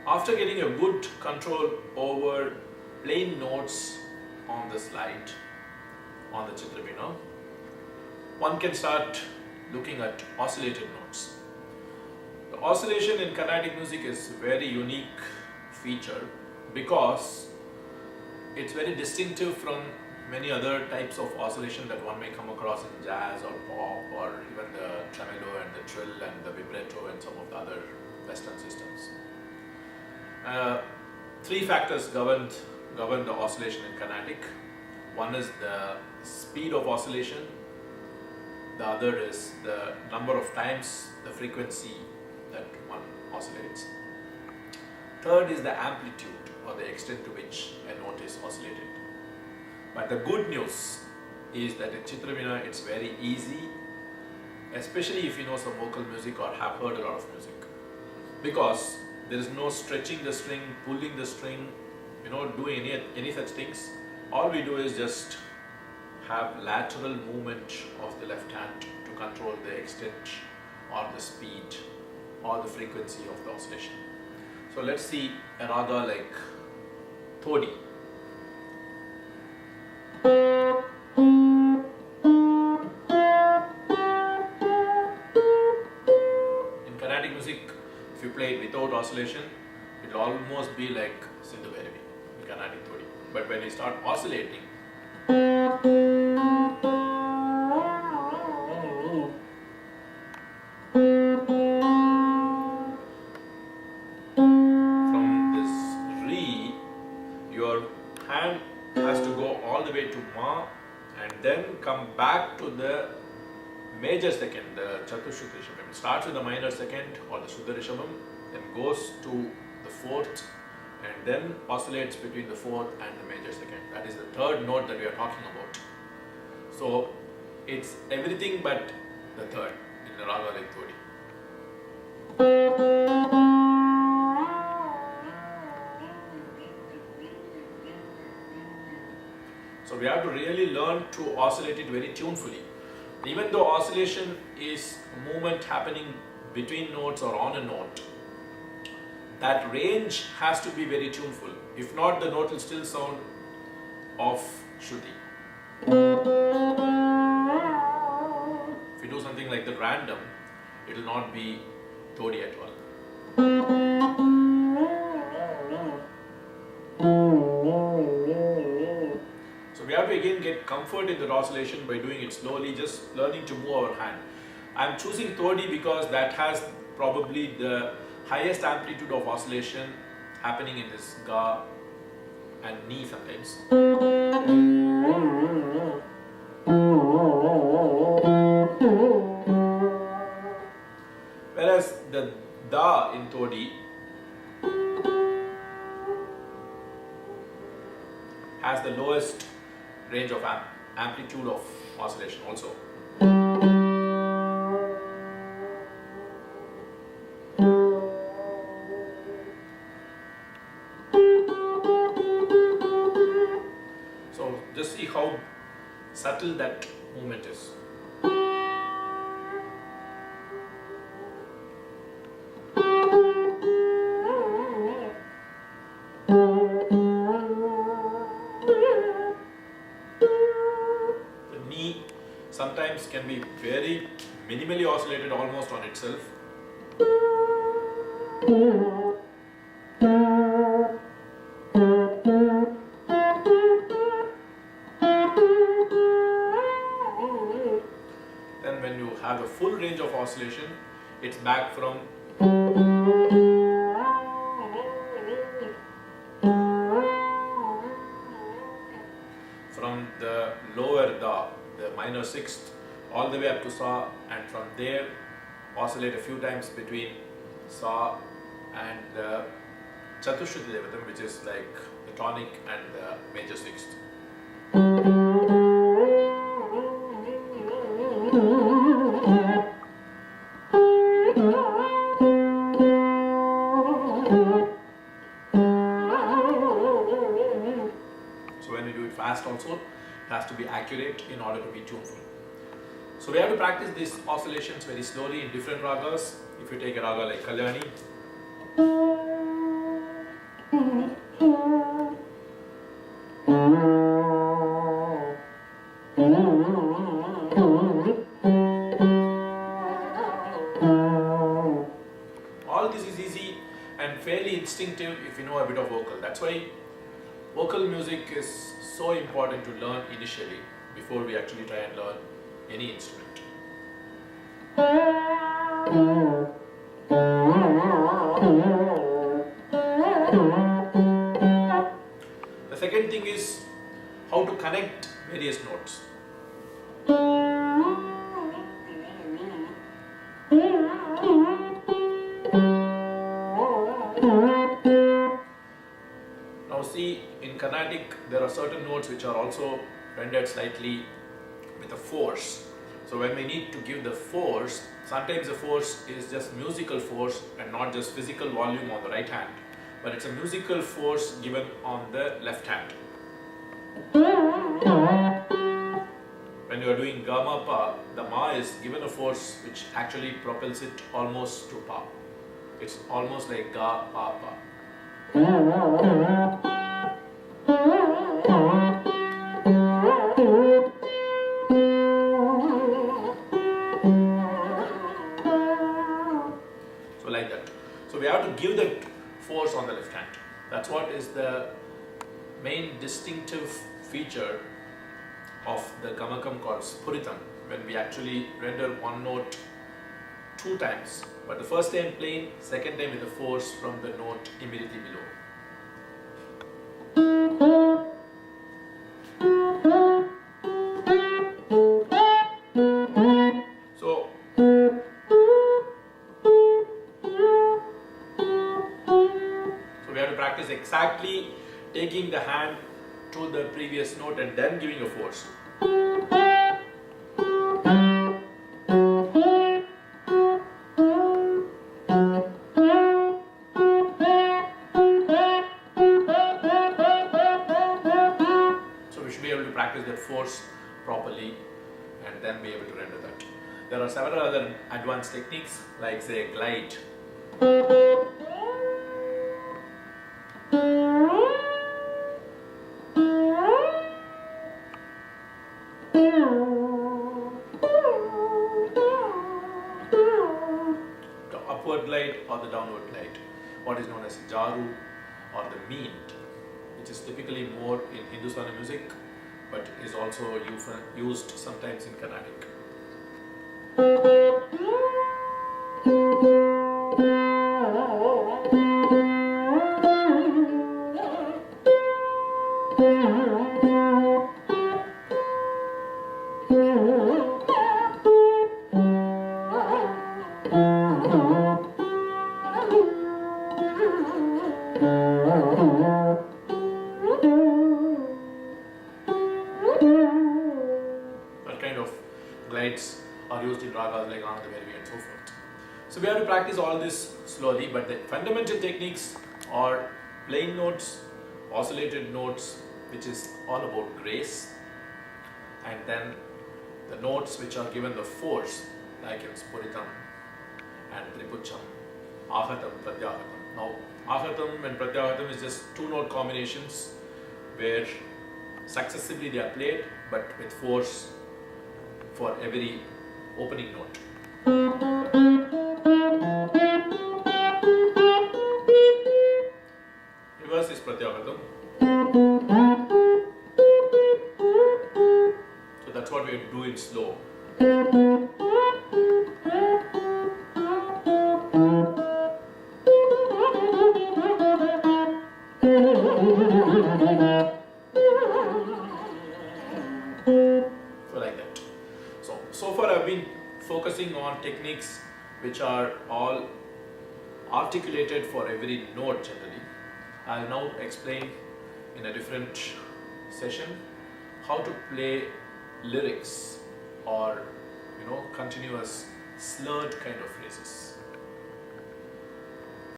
After getting a good control over plain notes on the slide, on the Chitrabina, one can start looking at oscillated notes. The oscillation in Carnatic music is a very unique feature because it's very distinctive from many other types of oscillation that one may come across in jazz or pop or even the tremolo and the trill and the vibrato and some of the other Western systems. Three factors govern the oscillation in Carnatic. One is the speed of oscillation, the other is the number of times, the frequency that one oscillates. Third is the amplitude or the extent to which a note is oscillated. But the good news is that in Chitrabina it's very easy, especially if you know some vocal music or have heard a lot of music, because there is no stretching the string, pulling the string, doing any such things. All we do is just have lateral movement of the left hand to control the extent or the speed or the frequency of the oscillation. So let's see a raga like Thodi. In Carnatic music, if you play it without oscillation, it will almost be like Sindhu Bhairavi in Carnatic Thodi. But when you start oscillating, from this Re, your hand has to go all the way to Ma and then come back to the major second, the Chatushruti Rishabham. It starts with the minor second or the Shuddha Rishabham, then goes to the fourth and then oscillates between the fourth and the major second. That is the third note that we are talking about. So it's everything but the third in the raga like Thodi. So we have to really learn to oscillate it very tunefully. Even though oscillation is movement happening between notes or on a note, that range has to be very tuneful. If not, the note will still sound off Shruti. If you do something like that random, it will not be Thodi at all. So we have to again get comfort in the oscillation by doing it slowly, just learning to move our hand. I am choosing Thodi because that has probably the highest amplitude of oscillation happening in this Ga and Ni sometimes. Whereas the Da in Thodi has the lowest range of amplitude of oscillation also. So just see how subtle that movement is. Sometimes can be very minimally oscillated almost on itself. Then when you have a full range of oscillation, it's back from the lower Da, the minor sixth, all the way up to Sa, and from there oscillate a few times between Sa and the Chatushruti Devatam, which is like the tonic and the major sixth. So when you do it fast also, it has to be accurate in order to be tuneful. So we have to practice these oscillations very slowly in different ragas. If you take a raga like Kalyani, all this is easy and fairly instinctive if you know a bit of vocal. That's why vocal music is so important to learn initially before we actually try and learn any instrument. The second thing is how to connect various notes. Now see, in Carnatic there are certain notes which are also rendered slightly with a force. So when we need to give the force, sometimes the force is just musical force and not just physical volume on the right hand, but it's a musical force given on the left hand. When you are doing ga ma pa, the ma is given a force which actually propels it almost to pa. It's almost like ga pa pa. So like that. So we have to give the force on the left hand. That's what is the main distinctive feature of the gamakam called spuritam, when we actually render one note two times, but the first time plain, second time with the force from the note immediately below. So we have to practice exactly taking the hand to the previous note and then giving a force. So we should be able to practice that force properly and then be able to render that. There are several other advanced techniques like say glide. The upward glide or the downward glide, what is known as jaru or the meent, which is typically more in Hindustani music but is also used sometimes in Carnatic. What kind of glides are used in ragas like Ananda Bhairavi and so forth. So we have to practice all this slowly, but the fundamental techniques are plain notes, oscillated notes, which is all about grace, and then the notes which are given the force, like in Spuritam and Tripucham, Ahatam, Pratyahatam. Now, Ahatam and Pratyahatam is just two note combinations where successively they are played but with force for every opening note. Reverse is Pratyahatam. So that's what we do in slow. So like that. So far I've been focusing on techniques which are all articulated for every note generally. I'll now explain in a different session how to play lyrics or continuous slurred kind of phrases.